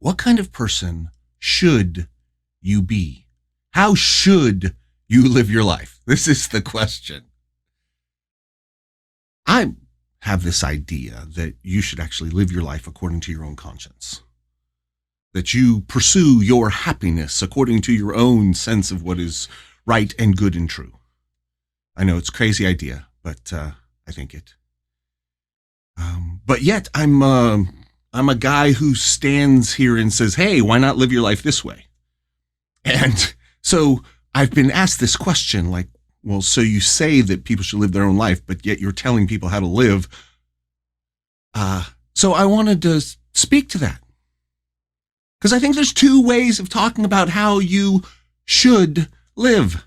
What kind of person should you be? How should you live your life? This is the question. I have this idea that you should actually live your life according to your own conscience. That you pursue your happiness according to your own sense of what is right and good and true. I know it's a crazy idea, but I think it. But yet I'm a guy who stands here and says, hey, why not live your life this way? And so I've been asked this question, like, well, so you say that people should live their own life, but yet you're telling people how to live. So I wanted to speak to that. Because I think there's two ways of talking about how you should live.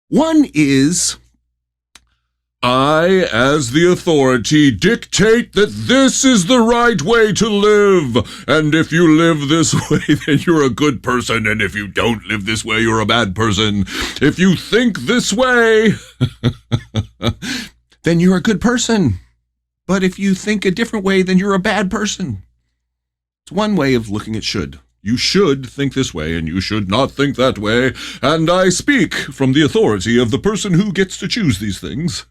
One is, I, as the authority, dictate that this is the right way to live. And if you live this way, then you're a good person. And if you don't live this way, you're a bad person. If you think this way, then you're a good person. But if you think a different way, then you're a bad person. It's one way of looking at should. You should think this way, and you should not think that way. And I speak from the authority of the person who gets to choose these things.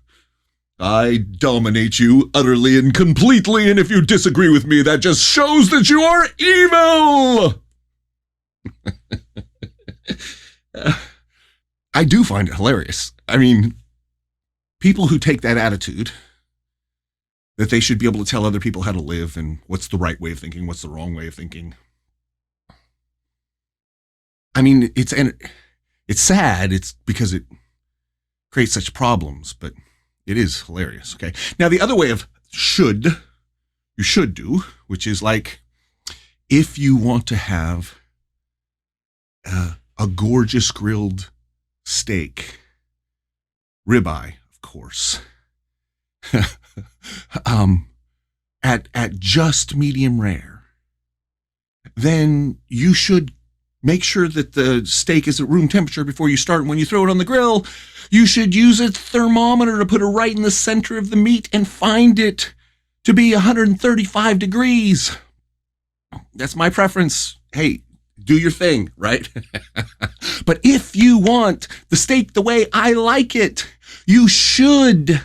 I dominate you utterly and completely, and if you disagree with me, that just shows that you are evil! I do find it hilarious. I mean, people who take that attitude, that they should be able to tell other people how to live and what's the right way of thinking, what's the wrong way of thinking. I mean, it's sad. It's because it creates such problems, but it is hilarious. Okay. Now, the other way of you should do, which is like, if you want to have a gorgeous grilled steak, ribeye, of course, at just medium rare, then you should make sure that the steak is at room temperature before you start. When you throw it on the grill, you should use a thermometer to put it right in the center of the meat and find it to be 135 degrees. That's my preference. Hey, do your thing, right? But if you want the steak the way I like it, you should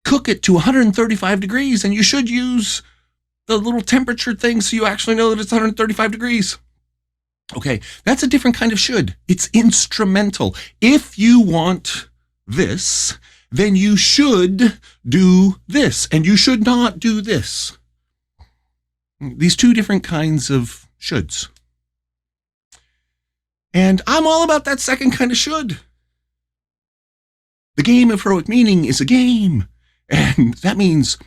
cook it to 135 degrees, and you should use the little temperature thing so you actually know that it's 135 degrees. Okay, that's a different kind of should. It's instrumental. If you want this, then you should do this, and you should not do this. These two different kinds of shoulds. And I'm all about that second kind of should. The game of heroic meaning is a game. And that means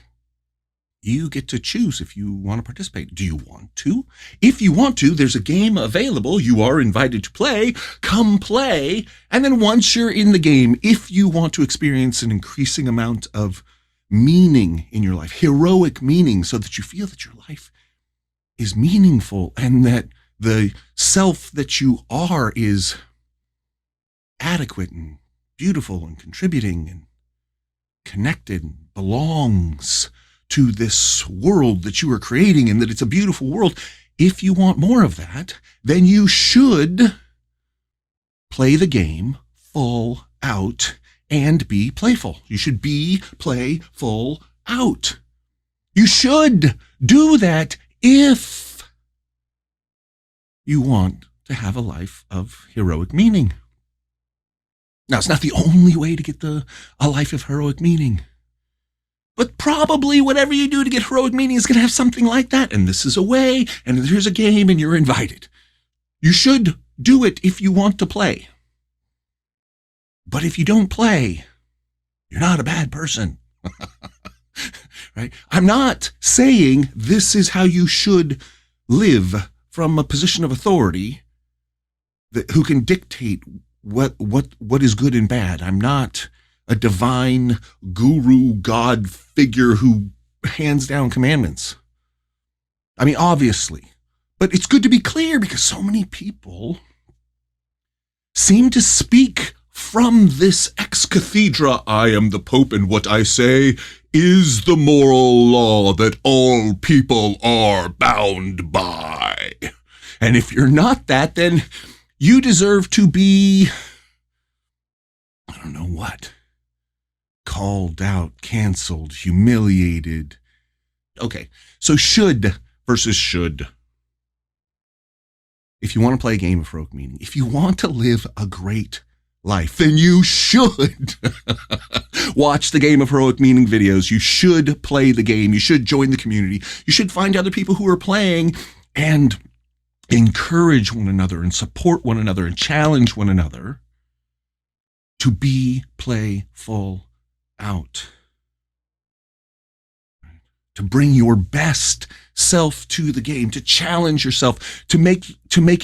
you get to choose if you want to participate. Do you want to? If you want to, there's a game available. You are invited to play. Come play. And then once you're in the game, if you want to experience an increasing amount of meaning in your life, heroic meaning, so that you feel that your life is meaningful and that the self that you are is adequate and beautiful and contributing and connected and belongs to this world that you are creating, and that it's a beautiful world. If you want more of that, then you should play the game full out and be playful. You should play full out. You should do that if you want to have a life of heroic meaning. Now, it's not the only way to get a life of heroic meaning. But probably whatever you do to get heroic meaning is going to have something like that. And this is a way, and here's a game, and you're invited. You should do it if you want to play. But if you don't play, you're not a bad person. Right? I'm not saying this is how you should live from a position of authority who can dictate what is good and bad. I'm not a divine guru God figure who hands down commandments. I mean, obviously. But it's good to be clear because so many people seem to speak from this ex cathedra, I am the Pope, and what I say is the moral law that all people are bound by. And if you're not that, then you deserve to be, I don't know what, called out, canceled, humiliated. Okay, so should versus should. If you want to play a game of heroic meaning, if you want to live a great life, then you should watch the Game of Heroic Meaning videos. You should play the game. You should join the community. You should find other people who are playing and encourage one another and support one another and challenge one another to be playful out. To bring your best self to the game, to challenge yourself, to make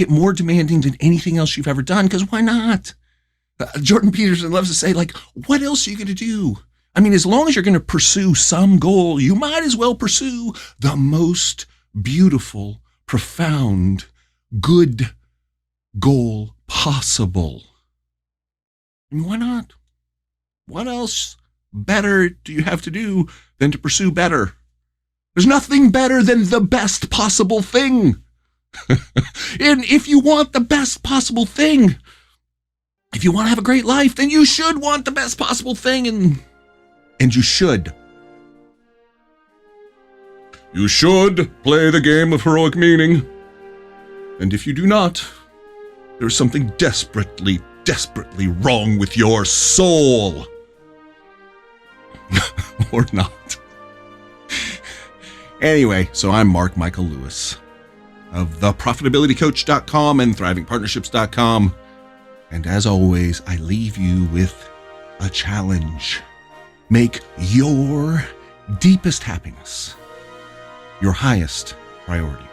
it more demanding than anything else you've ever done, because why not? Jordan Peterson loves to say, like, what else are you going to do? I mean, as long as you're going to pursue some goal, you might as well pursue the most beautiful, profound, good goal possible. I mean, why not? What else better do you have to do than to pursue better? There's nothing better than the best possible thing. And if you want the best possible thing, if you want to have a great life, then you should want the best possible thing, and you should. You should play the game of heroic meaning. And if you do not, there's something desperately, desperately wrong with your soul. Or not. Anyway, so I'm Mark Michael Lewis of theprofitabilitycoach.com and thrivingpartnerships.com. And as always, I leave you with a challenge. Make your deepest happiness your highest priority.